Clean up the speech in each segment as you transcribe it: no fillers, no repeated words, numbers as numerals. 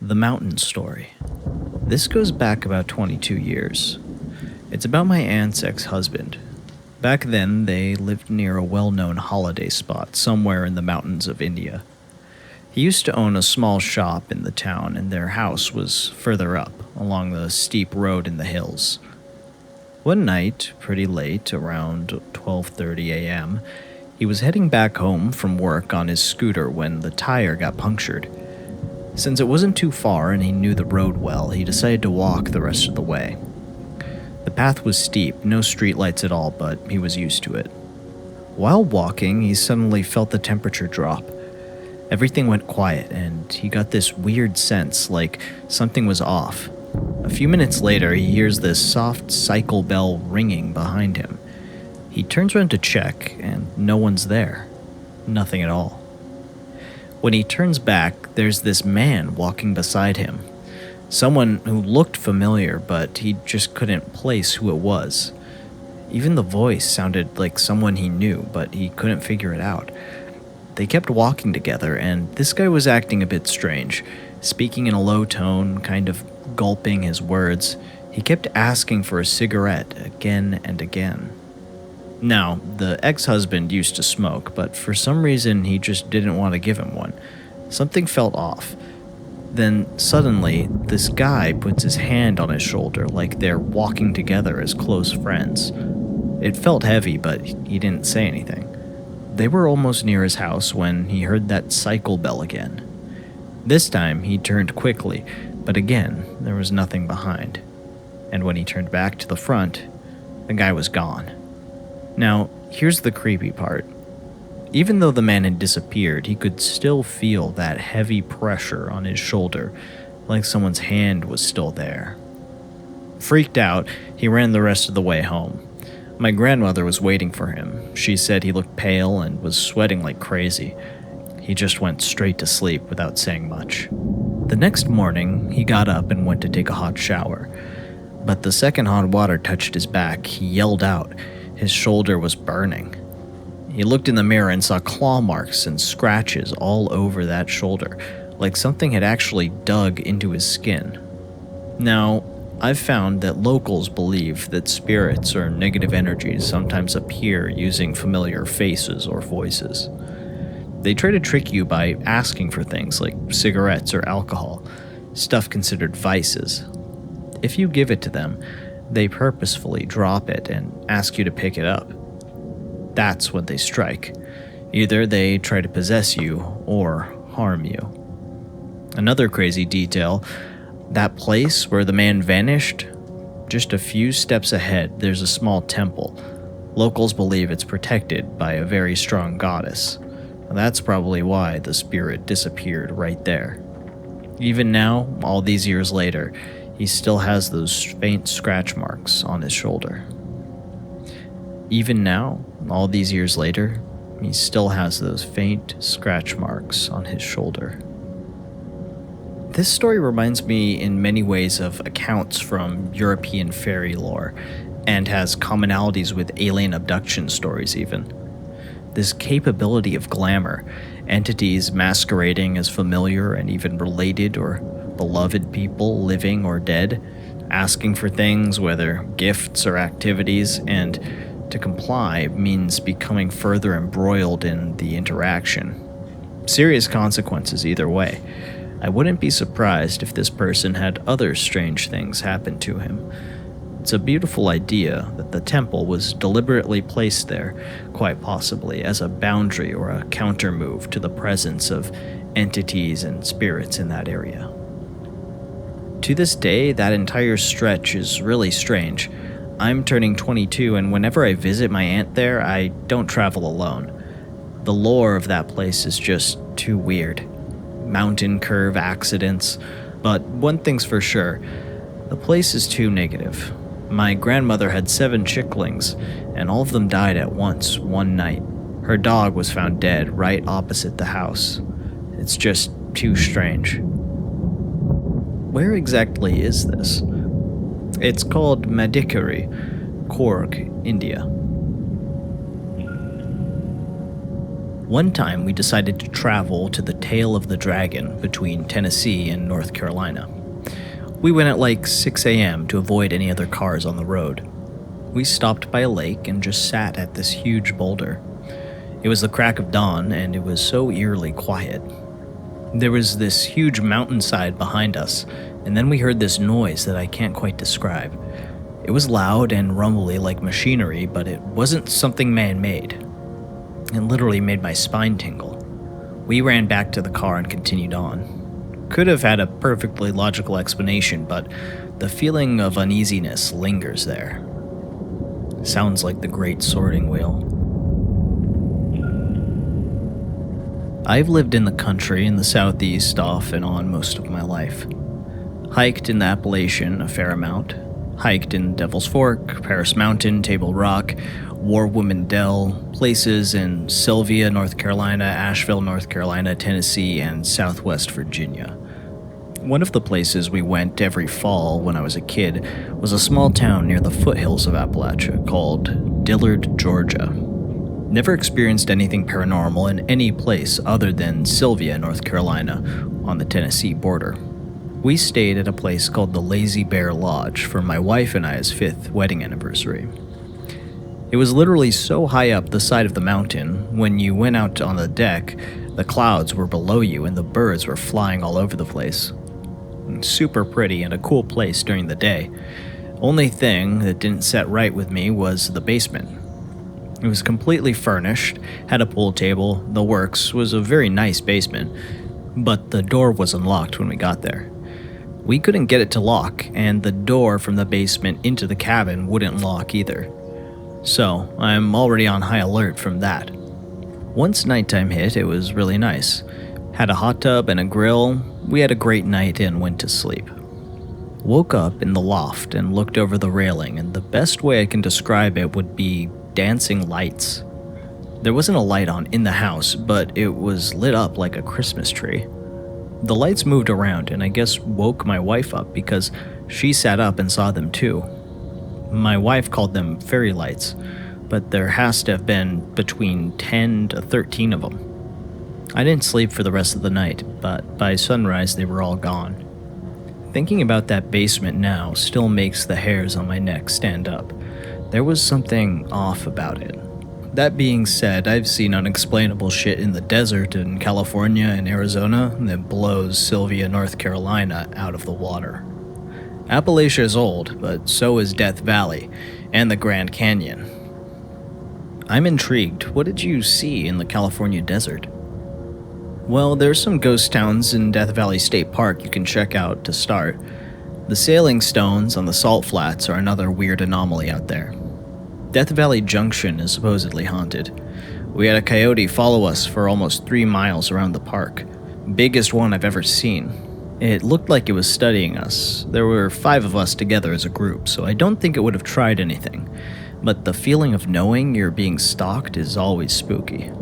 The Mountain Story. This goes back about 22 years. It's about my aunt's ex-husband. Back then, they lived near a well-known holiday spot somewhere in the mountains of India. He used to own a small shop in the town, and their house was further up, along the steep road in the hills. One night, pretty late, around 12:30 a.m., he was heading back home from work on his scooter when the tire got punctured. Since it wasn't too far and he knew the road well, he decided to walk the rest of the way. The path was steep, no streetlights at all, but he was used to it. While walking, he suddenly felt the temperature drop. Everything went quiet, and he got this weird sense like something was off. A few minutes later, he hears this soft cycle bell ringing behind him. He turns around to check, and no one's there. Nothing at all. When he turns back, there's this man walking beside him. Someone who looked familiar, but he just couldn't place who it was. Even the voice sounded like someone he knew, but he couldn't figure it out. They kept walking together, and this guy was acting a bit strange, speaking in a low tone, kind of gulping his words. He kept asking for a cigarette again and again. Now, the ex-husband used to smoke, but for some reason he just didn't want to give him one. Something felt off. Then, suddenly, this guy puts his hand on his shoulder like they're walking together as close friends. It felt heavy, but he didn't say anything. They were almost near his house when he heard that cycle bell again. This time, he turned quickly, but again, there was nothing behind. And when he turned back to the front, the guy was gone. Now, here's the creepy part. Even though the man had disappeared, he could still feel that heavy pressure on his shoulder, like someone's hand was still there. Freaked out, he ran the rest of the way home. My grandmother was waiting for him. She said he looked pale and was sweating like crazy. He just went straight to sleep without saying much. The next morning, he got up and went to take a hot shower. But the second hot water touched his back, he yelled out. His shoulder was burning. He looked in the mirror and saw claw marks and scratches all over that shoulder, like something had actually dug into his skin. Now, I've found that locals believe that spirits or negative energies sometimes appear using familiar faces or voices. They try to trick you by asking for things like cigarettes or alcohol, stuff considered vices. If you give it to them, they purposefully drop it and ask you to pick it up. That's when they strike. Either they try to possess you or harm you. Another crazy detail, that place where the man vanished, just a few steps ahead, there's a small temple. Locals believe it's protected by a very strong goddess. That's probably why the spirit disappeared right there. Even now, all these years later, he still has those faint scratch marks on his shoulder. Even now, all these years later, he still has those faint scratch marks on his shoulder. This story reminds me in many ways of accounts from European fairy lore, and has commonalities with alien abduction stories even. This capability of glamour, entities masquerading as familiar and even related or beloved people, living or dead, asking for things, whether gifts or activities, and to comply means becoming further embroiled in the interaction. Serious consequences either way. I wouldn't be surprised if this person had other strange things happen to him. It's a beautiful idea that the temple was deliberately placed there, quite possibly as a boundary or a countermove to the presence of entities and spirits in that area. To this day, that entire stretch is really strange. I'm turning 22, and whenever I visit my aunt there, I don't travel alone. The lore of that place is just too weird. Mountain curve accidents, but one thing's for sure, the place is too negative. My grandmother had 7 chicklings, and all of them died at once, one night. Her dog was found dead right opposite the house. It's just too strange. Where exactly is this? It's called Madikeri, Coorg, India. One time we decided to travel to the tail of the dragon between Tennessee and North Carolina. We went at like 6 a.m. to avoid any other cars on the road. We stopped by a lake and just sat at this huge boulder. It was the crack of dawn and it was so eerily quiet. There was this huge mountainside behind us, and then we heard this noise that I can't quite describe. It was loud and rumbly like machinery, but it wasn't something man-made. It literally made my spine tingle. We ran back to the car and continued on. Could have had a perfectly logical explanation, but the feeling of uneasiness lingers there. Sounds like the Great Sorting Wheel. I've lived in the country in the southeast off and on most of my life. Hiked in the Appalachian a fair amount. Hiked in Devil's Fork, Paris Mountain, Table Rock, War Woman Dell, places in Sylvia, North Carolina, Asheville, North Carolina, Tennessee, and Southwest Virginia. One of the places we went every fall when I was a kid was a small town near the foothills of Appalachia called Dillard, Georgia. Never experienced anything paranormal in any place other than Sylvia, North Carolina, on the Tennessee border. We stayed at a place called the Lazy Bear Lodge for my wife and I's 5th wedding anniversary. It was literally so high up the side of the mountain, when you went out on the deck, the clouds were below you and the birds were flying all over the place. Super pretty and a cool place during the day. Only thing that didn't set right with me was the basement. It was completely furnished, had a pool table, the works, was a very nice basement, but the door was unlocked when we got there. We couldn't get it to lock, and the door from the basement into the cabin wouldn't lock either. So, I'm already on high alert from that. Once nighttime hit, it was really nice. Had a hot tub and a grill. We had a great night and went to sleep. Woke up in the loft and looked over the railing, and the best way I can describe it would be dancing lights. There wasn't a light on in the house, but it was lit up like a Christmas tree. The lights moved around and I guess woke my wife up because she sat up and saw them too. My wife called them fairy lights, but there has to have been between 10 to 13 of them. I didn't sleep for the rest of the night, but by sunrise they were all gone. Thinking about that basement now still makes the hairs on my neck stand up. There was something off about it. That being said, I've seen unexplainable shit in the desert in California and Arizona that blows Sylvia, North Carolina out of the water. Appalachia is old, but so is Death Valley and the Grand Canyon. I'm intrigued. What did you see in the California desert? Well, there's some ghost towns in Death Valley State Park you can check out to start. The sailing stones on the salt flats are another weird anomaly out there. Death Valley Junction is supposedly haunted. We had a coyote follow us for almost 3 miles around the park. Biggest one I've ever seen. It looked like it was studying us. There were 5 of us together as a group, so I don't think it would have tried anything. But the feeling of knowing you're being stalked is always spooky.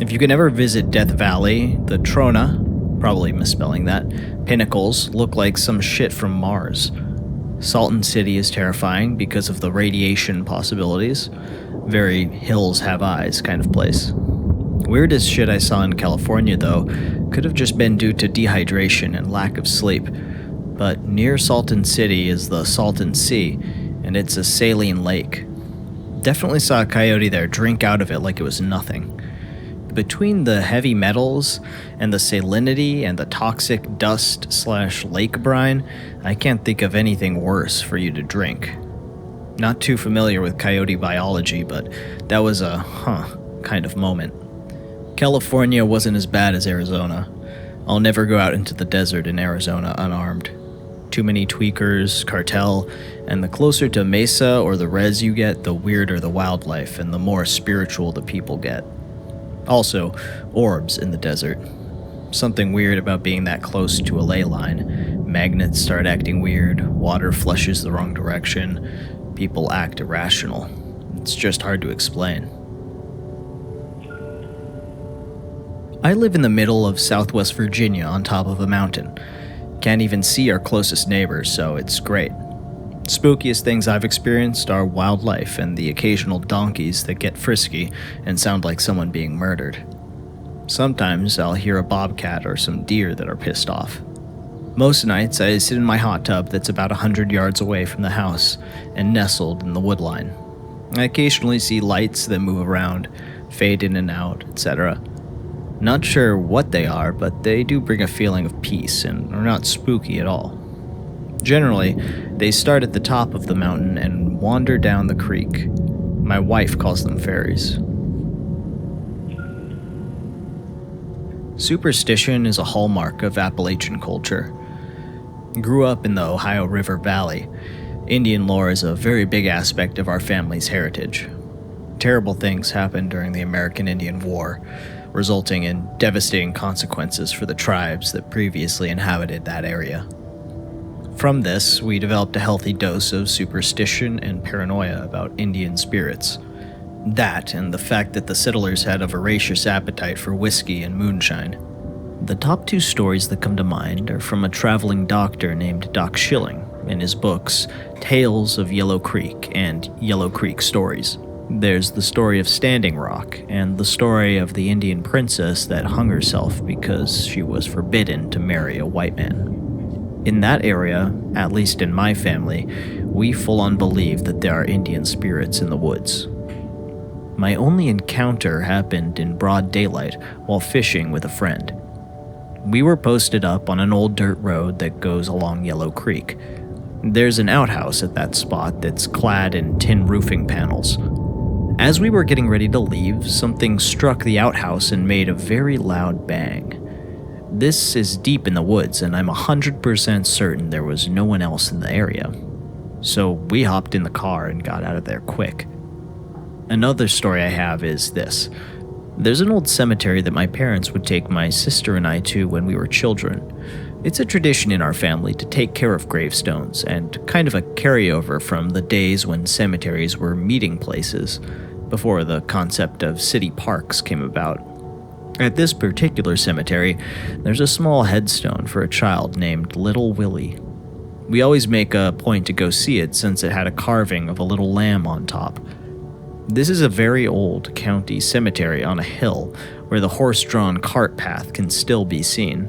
If you can ever visit Death Valley, the Trona, probably misspelling that, pinnacles look like some shit from Mars. Salton City is terrifying because of the radiation possibilities. Very hills have eyes kind of place. Weirdest shit I saw in California, though, could have just been due to dehydration and lack of sleep. But near Salton City is the Salton Sea, and it's a saline lake. Definitely saw a coyote there drink out of it like it was nothing. Between the heavy metals and the salinity and the toxic dust/lake brine, I can't think of anything worse for you to drink. Not too familiar with coyote biology, but that was a kind of moment. California wasn't as bad as Arizona. I'll never go out into the desert in Arizona unarmed. Too many tweakers, cartel, and the closer to Mesa or the res you get, the weirder the wildlife and the more spiritual the people get. Also, orbs in the desert. Something weird about being that close to a ley line. Magnets start acting weird, water flushes the wrong direction, people act irrational. It's just hard to explain. I live in the middle of Southwest Virginia on top of a mountain. Can't even see our closest neighbors, so it's great. Spookiest things I've experienced are wildlife and the occasional donkeys that get frisky and sound like someone being murdered. Sometimes I'll hear a bobcat or some deer that are pissed off. Most nights I sit in my hot tub that's about 100 yards away from the house and nestled in the woodline. I occasionally see lights that move around, fade in and out, etc. Not sure what they are, but they do bring a feeling of peace and are not spooky at all. Generally, they start at the top of the mountain and wander down the creek. My wife calls them fairies. Superstition is a hallmark of Appalachian culture. Grew up in the Ohio River Valley, Indian lore is a very big aspect of our family's heritage. Terrible things happened during the American Indian War, resulting in devastating consequences for the tribes that previously inhabited that area. From this, we developed a healthy dose of superstition and paranoia about Indian spirits. That, and the fact that the settlers had a voracious appetite for whiskey and moonshine. The top two stories that come to mind are from a traveling doctor named Doc Schilling in his books Tales of Yellow Creek and Yellow Creek Stories. There's the story of Standing Rock and the story of the Indian princess that hung herself because she was forbidden to marry a white man. In that area, at least in my family, we full-on believe that there are Indian spirits in the woods. My only encounter happened in broad daylight while fishing with a friend. We were posted up on an old dirt road that goes along Yellow Creek. There's an outhouse at that spot that's clad in tin roofing panels. As we were getting ready to leave, something struck the outhouse and made a very loud bang. This is deep in the woods, and I'm 100% certain there was no one else in the area. So we hopped in the car and got out of there quick. Another story I have is this. There's an old cemetery that my parents would take my sister and I to when we were children. It's a tradition in our family to take care of gravestones, and kind of a carryover from the days when cemeteries were meeting places, before the concept of city parks came about. At this particular cemetery, there's a small headstone for a child named Little Willie. We always make a point to go see it since it had a carving of a little lamb on top. This is a very old county cemetery on a hill where the horse-drawn cart path can still be seen.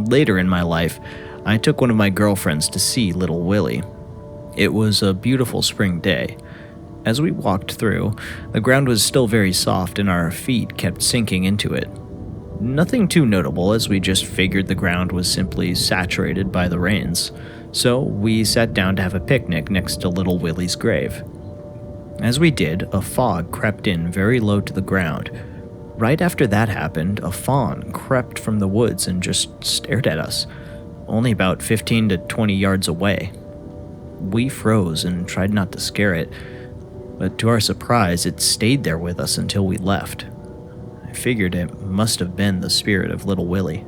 Later in my life, I took one of my girlfriends to see Little Willie. It was a beautiful spring day. As we walked through, the ground was still very soft and our feet kept sinking into it. Nothing too notable, as we just figured the ground was simply saturated by the rains, so we sat down to have a picnic next to Little Willie's grave. As we did, a fog crept in very low to the ground. Right after that happened, a fawn crept from the woods and just stared at us, only about 15 to 20 yards away. We froze and tried not to scare it, but to our surprise, it stayed there with us until we left. I figured it must have been the spirit of Little Willie.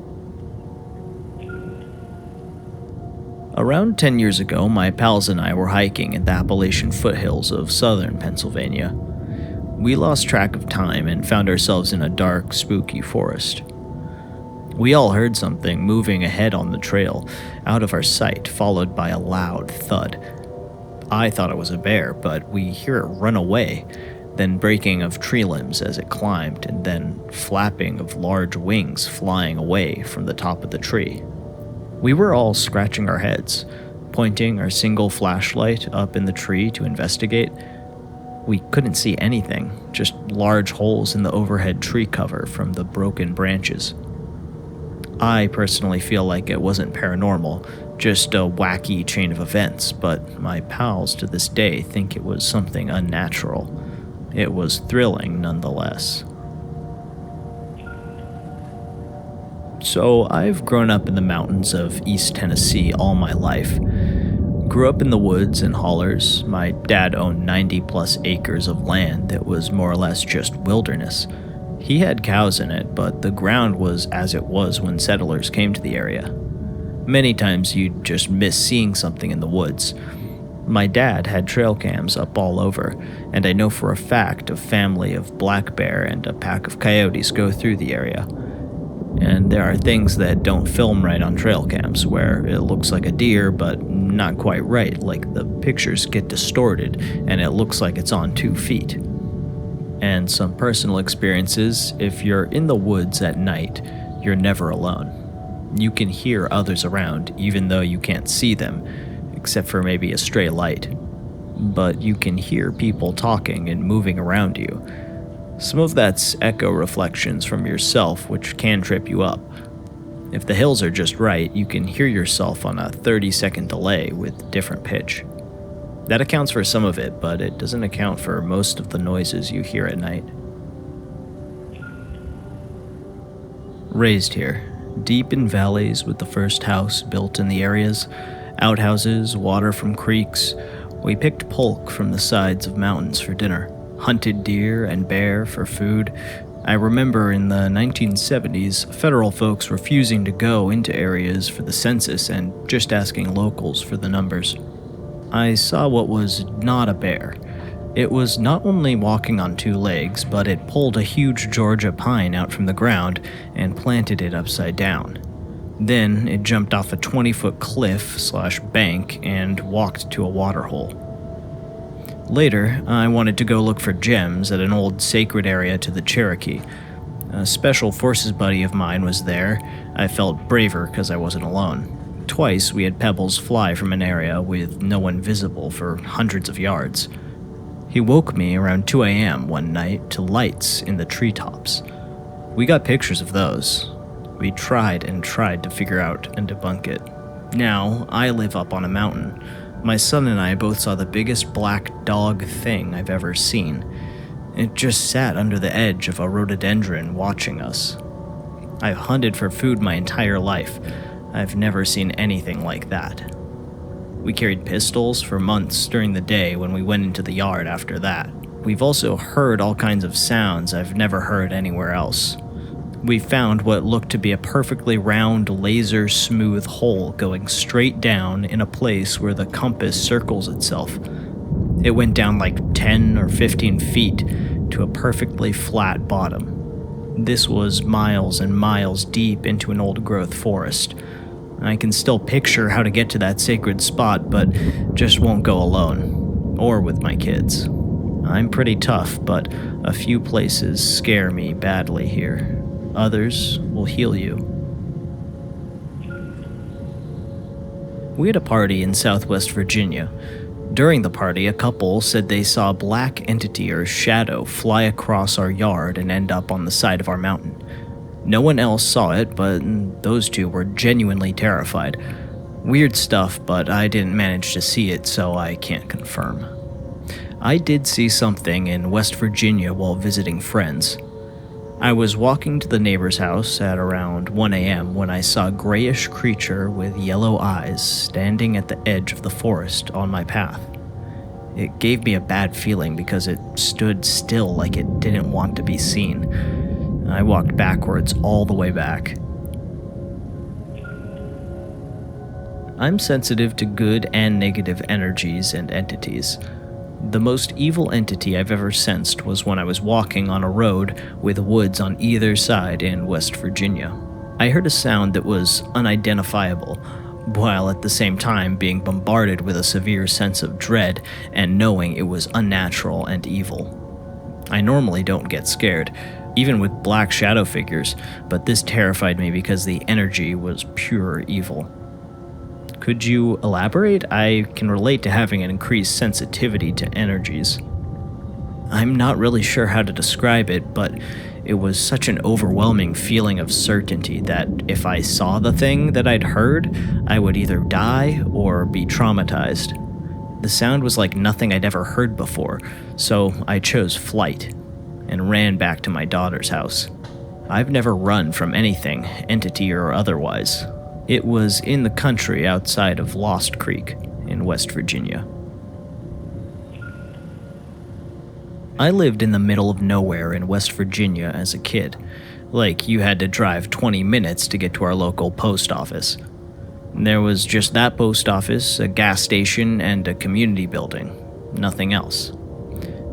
Around 10 years ago, my pals and I were hiking in the Appalachian foothills of southern Pennsylvania. We lost track of time and found ourselves in a dark, spooky forest. We all heard something moving ahead on the trail, out of our sight, followed by a loud thud. I thought it was a bear, but we hear it run away, then breaking of tree limbs as it climbed, and then flapping of large wings flying away from the top of the tree. We were all scratching our heads, pointing our single flashlight up in the tree to investigate. We couldn't see anything, just large holes in the overhead tree cover from the broken branches. I personally feel like it wasn't paranormal, just a wacky chain of events, but my pals to this day think it was something unnatural. It was thrilling nonetheless. So I've grown up in the mountains of East Tennessee all my life. Grew up in the woods and hollers. My dad owned 90 plus acres of land that was more or less just wilderness. He had cows in it, but the ground was as it was when settlers came to the area. Many times you'd just miss seeing something in the woods. My dad had trail cams up all over, and I know for a fact a family of black bear and a pack of coyotes go through the area. And there are things that don't film right on trail cams, where it looks like a deer, but not quite right, like the pictures get distorted and it looks like it's on 2 feet. And some personal experiences: if you're in the woods at night, you're never alone. You can hear others around, even though you can't see them, except for maybe a stray light. But you can hear people talking and moving around you. Some of that's echo reflections from yourself, which can trip you up. If the hills are just right, you can hear yourself on a 30-second delay with different pitch. That accounts for some of it, but it doesn't account for most of the noises you hear at night. Raised here, deep in valleys with the first house built in the areas, outhouses, water from creeks. We picked polk from the sides of mountains for dinner, hunted deer and bear for food. I remember in the 1970s, federal folks refusing to go into areas for the census and just asking locals for the numbers. I saw what was not a bear. It was not only walking on two legs, but it pulled a huge Georgia pine out from the ground and planted it upside down. Then it jumped off a 20-foot cliff/bank and walked to a waterhole. Later, I wanted to go look for gems at an old sacred area to the Cherokee. A special forces buddy of mine was there. I felt braver because I wasn't alone. Twice we had pebbles fly from an area with no one visible for hundreds of yards. He woke me around 2 a.m. one night to lights in the treetops. We got pictures of those. We tried to figure out and debunk it. Now, I live up on a mountain. My son and I both saw the biggest black dog thing I've ever seen. It just sat under the edge of a rhododendron watching us. I've hunted for food my entire life. I've never seen anything like that. We carried pistols for months during the day when we went into the yard after that. We've also heard all kinds of sounds I've never heard anywhere else. We found what looked to be a perfectly round, laser-smooth hole going straight down in a place where the compass circles itself. It went down like 10 or 15 feet to a perfectly flat bottom. This was miles and miles deep into an old-growth forest. I can still picture how to get to that sacred spot, but just won't go alone, or with my kids. I'm pretty tough, but a few places scare me badly here. Others will heal you. We had a party in Southwest Virginia. During the party, a couple said they saw a black entity or shadow fly across our yard and end up on the side of our mountain. No one else saw it, but those two were genuinely terrified. Weird stuff, but I didn't manage to see it, so I can't confirm. I did see something in West Virginia while visiting friends. I was walking to the neighbor's house at around 1 a.m. when I saw a grayish creature with yellow eyes standing at the edge of the forest on my path. It gave me a bad feeling because it stood still like it didn't want to be seen. I walked backwards all the way back. I'm sensitive to good and negative energies and entities. The most evil entity I've ever sensed was when I was walking on a road with woods on either side in West Virginia. I heard a sound that was unidentifiable, while at the same time being bombarded with a severe sense of dread and knowing it was unnatural and evil. I normally don't get scared, even with black shadow figures, but this terrified me because the energy was pure evil. Could you elaborate? I can relate to having an increased sensitivity to energies. I'm not really sure how to describe it, but it was such an overwhelming feeling of certainty that if I saw the thing that I'd heard, I would either die or be traumatized. The sound was like nothing I'd ever heard before, so I chose flight and ran back to my daughter's house. I've never run from anything, entity or otherwise. It was in the country outside of Lost Creek in West Virginia. I lived in the middle of nowhere in West Virginia as a kid. Like, you had to drive 20 minutes to get to our local post office. There was just that post office, a gas station, and a community building. Nothing else.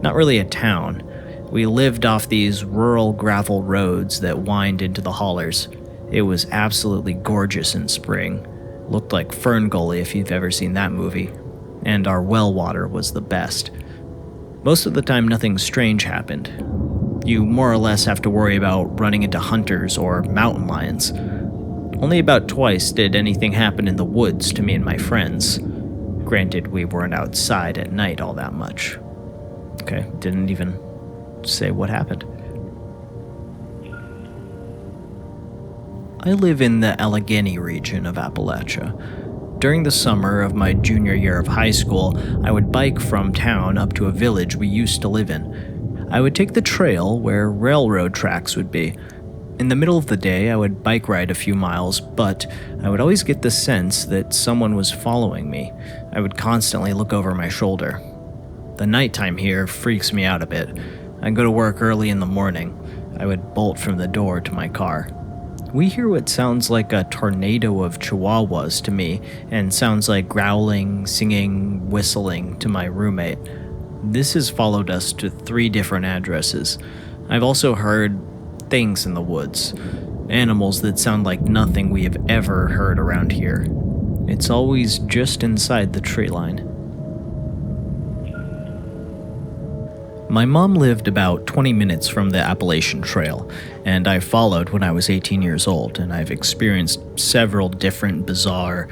Not really a town. We lived off these rural gravel roads that wind into the hollers. It was absolutely gorgeous in spring. Looked like Fern Gully if you've ever seen that movie. And our well water was the best. Most of the time, nothing strange happened. You more or less have to worry about running into hunters or mountain lions. Only about twice did anything happen in the woods to me and my friends. Granted, we weren't outside at night all that much. Okay, didn't even say what happened. I live in the Allegheny region of Appalachia. During the summer of my junior year of high school, I would bike from town up to a village we used to live in. I would take the trail where railroad tracks would be. In the middle of the day, I would bike ride a few miles, but I would always get the sense that someone was following me. I would constantly look over my shoulder. The nighttime here freaks me out a bit. I go to work early in the morning. I would bolt from the door to my car. We hear what sounds like a tornado of chihuahuas to me, and sounds like growling, singing, whistling to my roommate. This has followed us to 3 different addresses. I've also heard things in the woods, animals that sound like nothing we have ever heard around here. It's always just inside the tree line. My mom lived about 20 minutes from the Appalachian Trail, and I followed when I was 18 years old, and I've experienced several different bizarre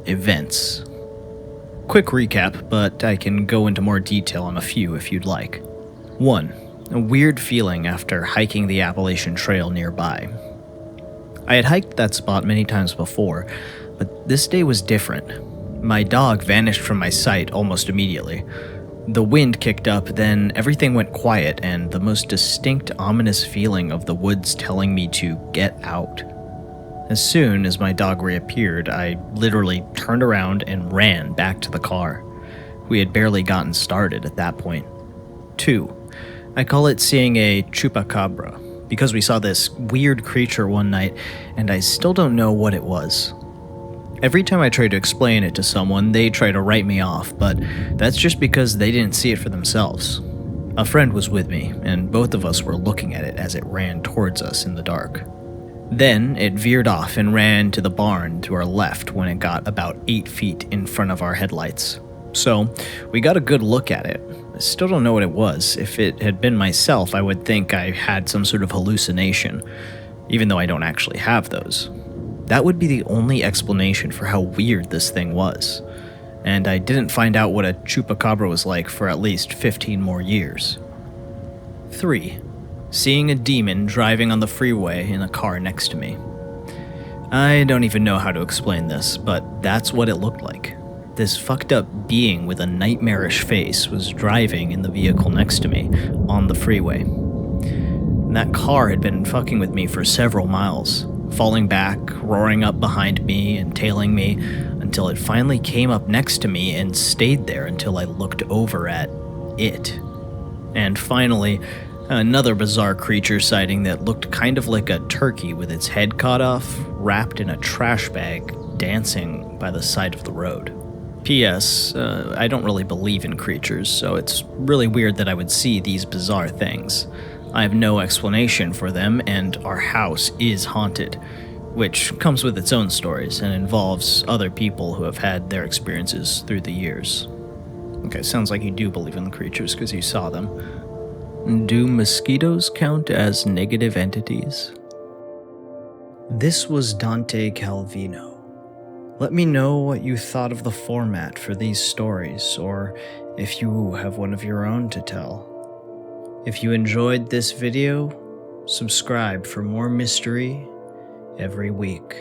events. Quick recap, but I can go into more detail on a few if you'd like. 1. A weird feeling after hiking the Appalachian Trail nearby. I had hiked that spot many times before, but this day was different. My dog vanished from my sight almost immediately. The wind kicked up, then everything went quiet, and the most distinct, ominous feeling of the woods telling me to get out. As soon as my dog reappeared, I literally turned around and ran back to the car. We had barely gotten started at that point. 2. I call it seeing a chupacabra, because we saw this weird creature one night, and I still don't know what it was. Every time I try to explain it to someone, they try to write me off, but that's just because they didn't see it for themselves. A friend was with me, and both of us were looking at it as it ran towards us in the dark. Then it veered off and ran to the barn to our left when it got about 8 feet in front of our headlights. So, we got a good look at it. I still don't know what it was. If it had been myself, I would think I had some sort of hallucination, even though I don't actually have those. That would be the only explanation for how weird this thing was, and I didn't find out what a chupacabra was like for at least 15 more years. 3. Seeing a demon driving on the freeway in a car next to me. I don't even know how to explain this, but that's what it looked like. This fucked up being with a nightmarish face was driving in the vehicle next to me on the freeway. That car had been fucking with me for several miles, falling back, roaring up behind me and tailing me until it finally came up next to me and stayed there until I looked over at it. And finally, another bizarre creature sighting that looked kind of like a turkey with its head cut off, wrapped in a trash bag, dancing by the side of the road. P.S. I don't really believe in creatures, so it's really weird that I would see these bizarre things. I have no explanation for them, and our house is haunted, which comes with its own stories and involves other people who have had their experiences through the years. Okay, sounds like you do believe in the creatures because you saw them. Do mosquitoes count as negative entities? This was Dante Calvino. Let me know what you thought of the format for these stories, or if you have one of your own to tell. If you enjoyed this video, subscribe for more mystery every week.